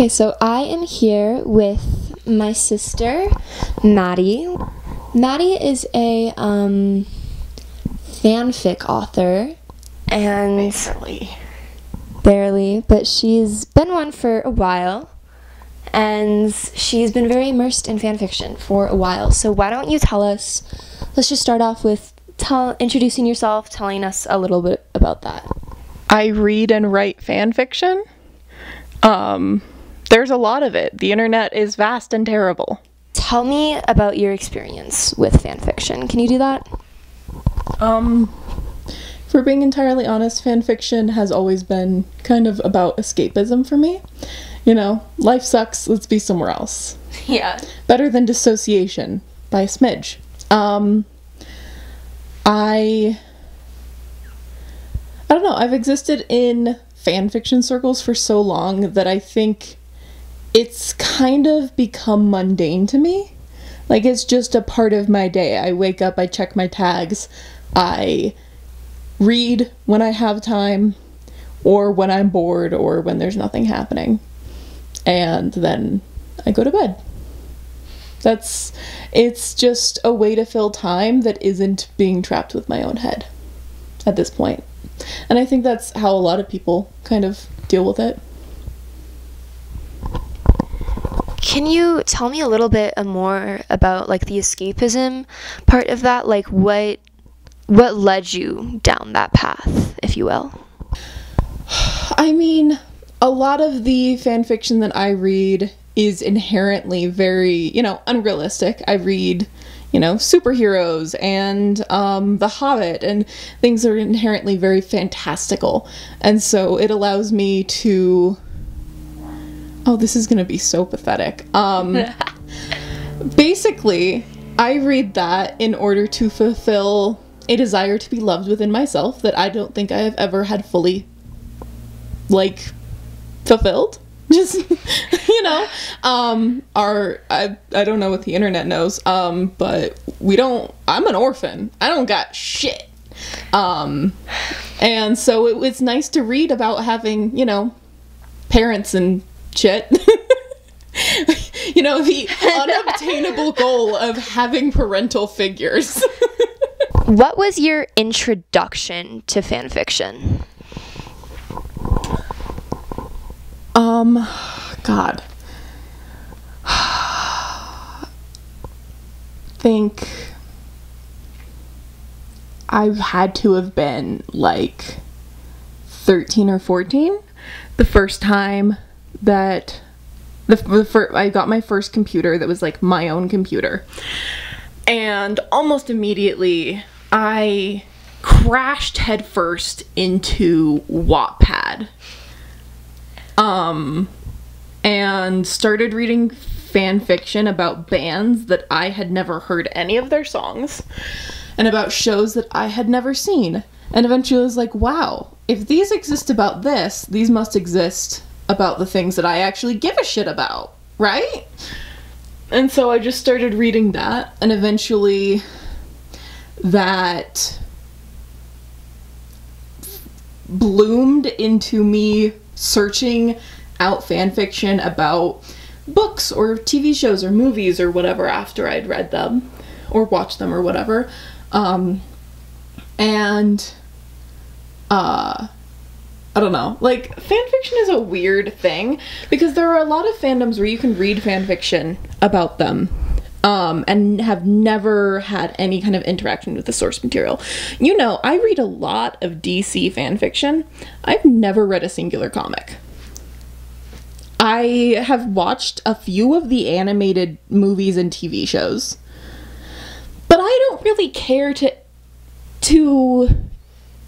Okay, so I am here with my sister, Maddie. Maddie is a fanfic author, and barely, but she's been one for a while, and she's been very immersed in fanfiction for a while. So why don't you tell us, let's just start off with introducing yourself, telling us a little bit about that. I read and write fan fiction. There's a lot of it. The internet is vast and terrible. Tell me about your experience with fan fiction. Can you do that? If we're being entirely honest, fan fiction has always been kind of about escapism for me. You know, life sucks, let's be somewhere else. Yeah. Better than Dissociation by a smidge. I don't know, I've existed in fan fiction circles for so long that I think it's kind of become mundane to me. Like, it's just a part of my day. I wake up, I check my tags, I read when I have time, or when I'm bored, or when there's nothing happening. And then I go to bed. It's just a way to fill time that isn't being trapped with my own head at this point. And I think that's how a lot of people kind of deal with it. Can you tell me a little bit more about, like, the escapism part of that? Like, what led you down that path, if you will? I mean, a lot of the fan fiction that I read is inherently very, unrealistic. I read, superheroes and The Hobbit and things that are inherently very fantastical. And so it allows me to... Oh, this is going to be so pathetic. Basically, I read that in order to fulfill a desire to be loved within myself that I don't think I have ever had fully, fulfilled. Just, I don't know what the internet knows, but I'm an orphan. I don't got shit. And so it's nice to read about having, parents and shit. The unobtainable goal of having parental figures. What was your introduction to fanfiction? God. Think I had to have been 13 or 14 the first time that I got my first computer that was my own computer. And almost immediately I crashed headfirst into Wattpad. And started reading fan fiction about bands that I had never heard any of their songs, and about shows that I had never seen. And eventually I was like, wow, if these exist about this, these must exist about the things that I actually give a shit about, right? And so I just started reading that, and eventually that bloomed into me searching out fan fiction about books or TV shows or movies or whatever after I'd read them or watched them or whatever. I don't know, fan fiction is a weird thing because there are a lot of fandoms where you can read fan fiction about them and have never had any kind of interaction with the source material. I read a lot of DC fan fiction. I've never read a singular comic. I have watched a few of the animated movies and TV shows, but I don't really care to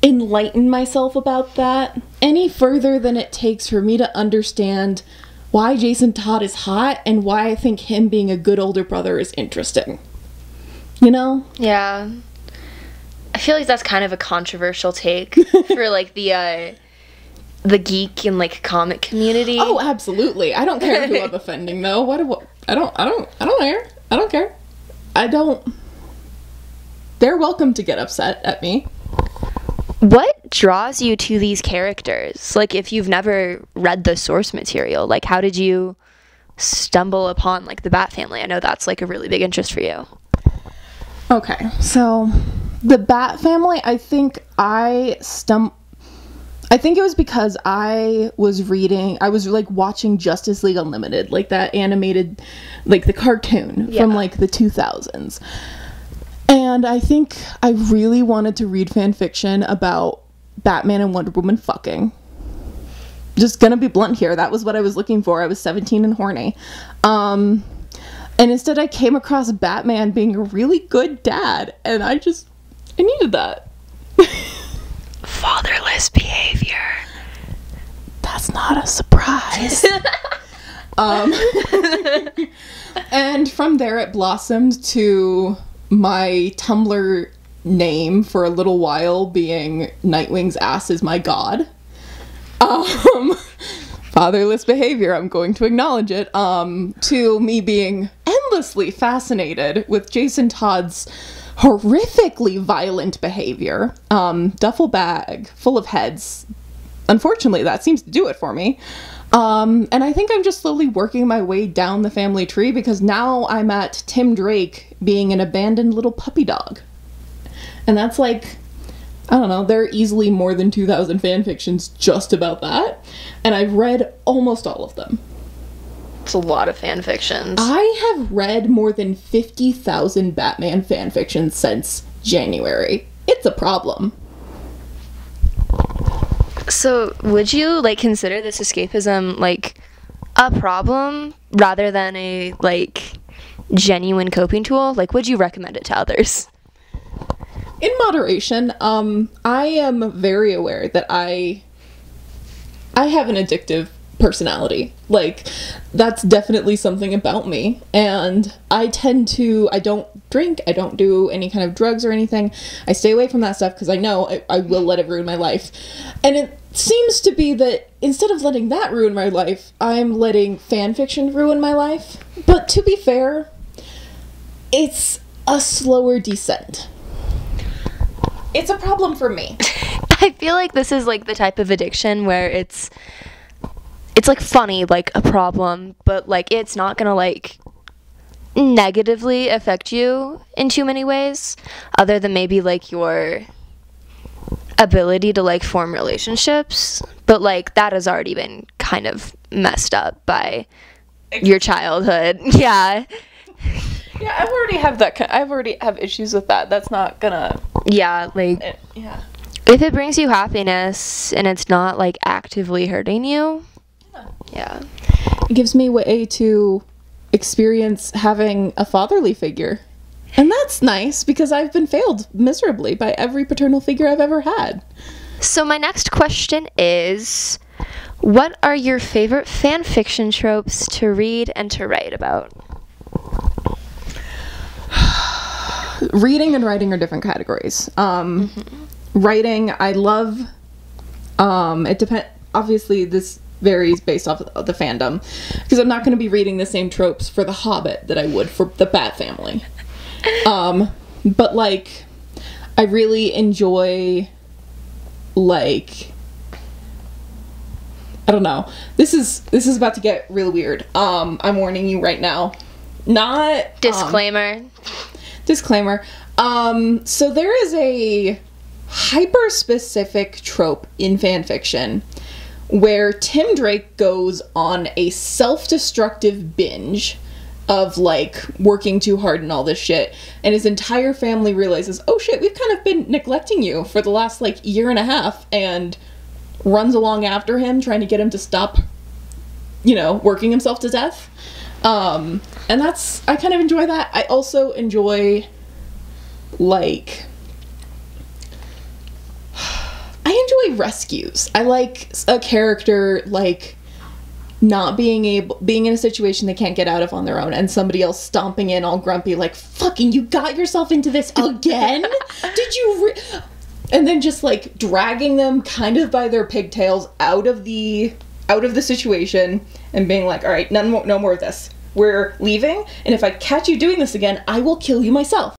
enlighten myself about that any further than it takes for me to understand why Jason Todd is hot and why I think him being a good older brother is interesting. Yeah. I feel like that's kind of a controversial take for the geek and comic community. Oh, absolutely. I don't care who I'm offending though. I don't care. I don't care. They're welcome to get upset at me. What draws you to these characters? Like, if you've never read the source material, like, how did you stumble upon, like, the Bat family? I know that's, like, a really big interest for you. Okay, so the Bat family, I think it was because I was like watching Justice League Unlimited, like that animated, like the cartoon from like the 2000s. And I think I really wanted to read fan fiction about Batman and Wonder Woman fucking. Just gonna be blunt here. That was what I was looking for. I was 17 and horny. And instead I came across Batman being a really good dad. And I needed that. Fatherless behavior. That's not a surprise. And from there it blossomed to my Tumblr name for a little while being Nightwing's ass is my god. Fatherless behavior, I'm going to acknowledge it. To me being endlessly fascinated with Jason Todd's horrifically violent behavior. Duffel bag full of heads. Unfortunately, that seems to do it for me. And I think I'm just slowly working my way down the family tree because now I'm at Tim Drake being an abandoned little puppy dog. And that's like, I don't know, there are easily more than 2,000 fan fictions just about that. And I've read almost all of them. It's a lot of fan fictions. I have read more than 50,000 Batman fan fictions since January. It's a problem. So, would you, like, consider this escapism, like, a problem rather than a, like, genuine coping tool? Like, would you recommend it to others? In moderation. I am very aware that I have an addictive personality. Like, that's definitely something about me. And I don't drink, I don't do any kind of drugs or anything. I stay away from that stuff because I know I will let it ruin my life. And it seems to be that instead of letting that ruin my life, I'm letting fan fiction ruin my life. But to be fair, it's a slower descent. It's a problem for me. I feel like this is, like, the type of addiction where it's like funny, like a problem, but like it's not gonna like negatively affect you in too many ways other than maybe like your ability to like form relationships, but like that has already been kind of messed up by your childhood. Yeah, I already have issues with that. That's not gonna, like if it brings you happiness and it's not like actively hurting you. Yeah. It gives me a way to experience having a fatherly figure. And that's nice because I've been failed miserably by every paternal figure I've ever had. So my next question is, what are your favorite fan fiction tropes to read and to write about? Reading and writing are different categories. Writing, I love, it depends, obviously this varies based off of the fandom, because I'm not going to be reading the same tropes for The Hobbit that I would for the Bat family. But like, I really enjoy, like, I don't know. This is about to get real weird. I'm warning you right now. Not disclaimer. Disclaimer. So there is a hyper specific trope in fan fiction where Tim Drake goes on a self-destructive binge of like working too hard and all this shit, and his entire family realizes, oh shit, we've kind of been neglecting you for the last like year and a half, and runs along after him trying to get him to stop, working himself to death. And I kind of enjoy that. I also enjoy, like, I enjoy rescues. I like a character, like, not being in a situation they can't get out of on their own, and somebody else stomping in all grumpy, like, fucking, you got yourself into this again? Did you and then just, like, dragging them kind of by their pigtails out of the situation and being like, all right, no more of this. We're leaving, and if I catch you doing this again, I will kill you myself.